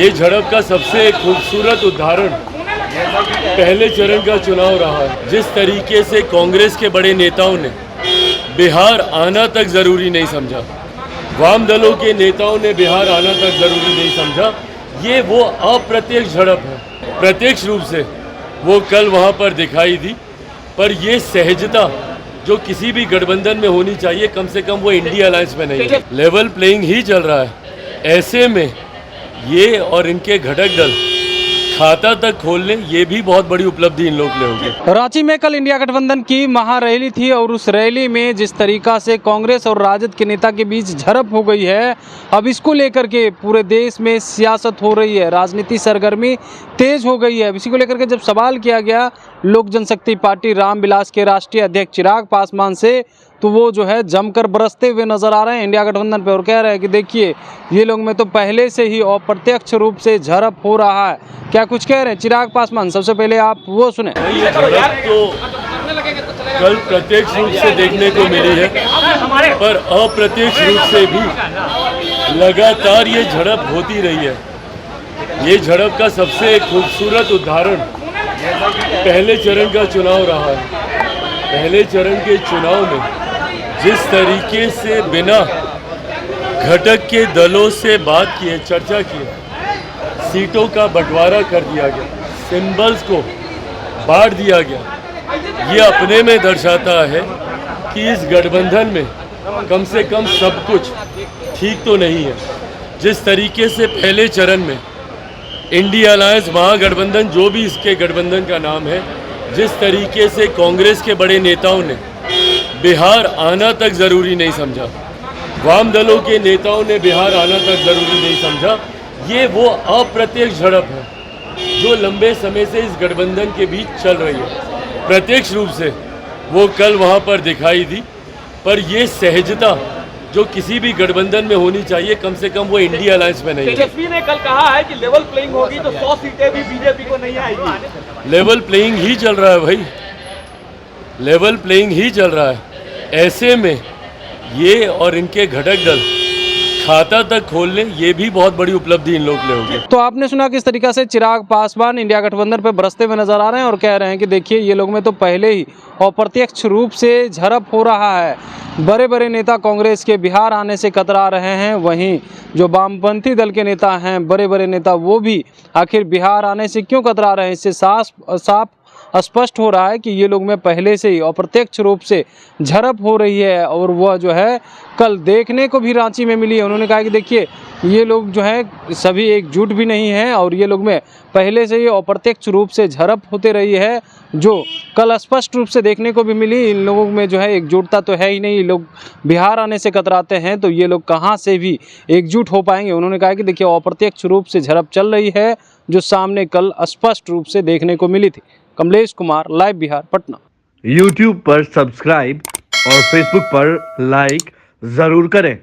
ये झड़प का सबसे खूबसूरत उदाहरण पहले चरण का चुनाव रहा है। जिस तरीके से कांग्रेस के बड़े नेताओं ने बिहार आना तक ज़रूरी नहीं समझा, वाम दलों के नेताओं ने बिहार आना तक ज़रूरी नहीं समझा, ये वो अप्रत्यक्ष झड़प है। प्रत्यक्ष रूप से वो कल वहाँ पर दिखाई दी, पर ये सहजता जो किसी भी गठबंधन में होनी चाहिए, कम से कम वो इंडिया अलायंस में नहीं है। लेवल प्लेइंग ही चल रहा है। ऐसे में ये और इनके घटक दल खाता तक खोल लें, ये भी बहुत बड़ी उपलब्धि इन लोग के लिए होगी। रांची में कल इंडिया गठबंधन की महारैली थी और उस रैली में जिस तरीका से कांग्रेस और राजद के नेता के बीच झड़प हो गई है, अब इसको लेकर के पूरे देश में सियासत हो रही है, राजनीति सरगर्मी तेज हो गई है। इसी को लेकर के जब सवाल किया गया लोक जनशक्ति पार्टी रामविलास के राष्ट्रीय अध्यक्ष चिराग पासवान से, तो वो जो है जमकर बरसते हुए नजर आ रहे हैं इंडिया गठबंधन पे और कह रहे हैं कि देखिए ये लोग में तो पहले से ही अप्रत्यक्ष रूप से झड़प हो रहा है। क्या कुछ कह रहे हैं चिराग पासवान? सबसे पहले आप वो सुने। ये झड़प तो कल प्रत्यक्ष रूप से देखने को मिली है, पर अप्रत्यक्ष रूप से भी लगातार ये झड़प होती रही है। ये झड़प का सबसे खूबसूरत उदाहरण पहले चरण का चुनाव रहा है। पहले चरण के चुनाव में जिस तरीके से बिना घटक के दलों से बात किए, चर्चा किए, सीटों का बंटवारा कर दिया गया, सिंबल्स को बांट दिया गया, ये अपने में दर्शाता है कि इस गठबंधन में कम से कम सब कुछ ठीक तो नहीं है। जिस तरीके से पहले चरण में इंडिया अलायंस महागठबंधन, जो भी इसके गठबंधन का नाम है, जिस तरीके से कांग्रेस के बड़े नेताओं ने बिहार आना तक ज़रूरी नहीं समझा, वाम दलों के नेताओं ने बिहार आना तक ज़रूरी नहीं समझा, ये वो अप्रत्यक्ष झड़प है जो लंबे समय से इस गठबंधन के बीच चल रही है। प्रत्यक्ष रूप से वो कल वहाँ पर दिखाई दी, पर ये सहजता जो किसी भी गठबंधन में होनी चाहिए, कम से कम वो इंडिया अलायंस में नहीं है। तेजस्वी ने कल कहा है कि लेवल प्लेइंग होगी तो 100 सीटें भी बीजेपी को नहीं आएगी। लेवल प्लेइंग ही चल रहा है भाई, लेवल प्लेइंग ही चल रहा है। ऐसे में ये और इनके घटक दल खाता तक खोल लें, ये भी बहुत बड़ी उपलब्धि इन लोग के लिए होगी। तो आपने सुना किस तरीका से चिराग पासवान इंडिया गठबंधन पे बरसते हुए नजर आ रहे हैं और कह रहे हैं कि देखिए ये लोग में तो पहले ही अप्रत्यक्ष रूप से झड़प हो रहा है। बड़े बड़े नेता कांग्रेस के बिहार आने से कतरा रहे हैं, वहीं जो वामपंथी दल के नेता हैं, बड़े बड़े नेता, वो भी आखिर बिहार आने से क्यों कतरा रहे हैं। इससे साफ स्पष्ट हो रहा है कि ये लोग में पहले से ही अप्रत्यक्ष रूप से झड़प हो रही है और वह जो है कल देखने को भी रांची में मिली है। उन्होंने कहा कि देखिए ये लोग जो है सभी एकजुट भी नहीं हैं और ये लोग में पहले से ही अप्रत्यक्ष रूप से झड़प होते रही है, जो कल स्पष्ट रूप से देखने को भी मिली। इन लोगों में जो है एकजुटता तो है ही नहीं, लोग बिहार आने से कतराते हैं, तो ये लोग कहाँ से भी एकजुट हो पाएंगे। उन्होंने कहा कि देखिए अप्रत्यक्ष रूप से झड़प चल रही है, जो सामने कल स्पष्ट रूप से देखने को मिली थी। कमलेश कुमार, लाइव बिहार, पटना। YouTube पर सब्सक्राइब और Facebook पर लाइक जरूर करें।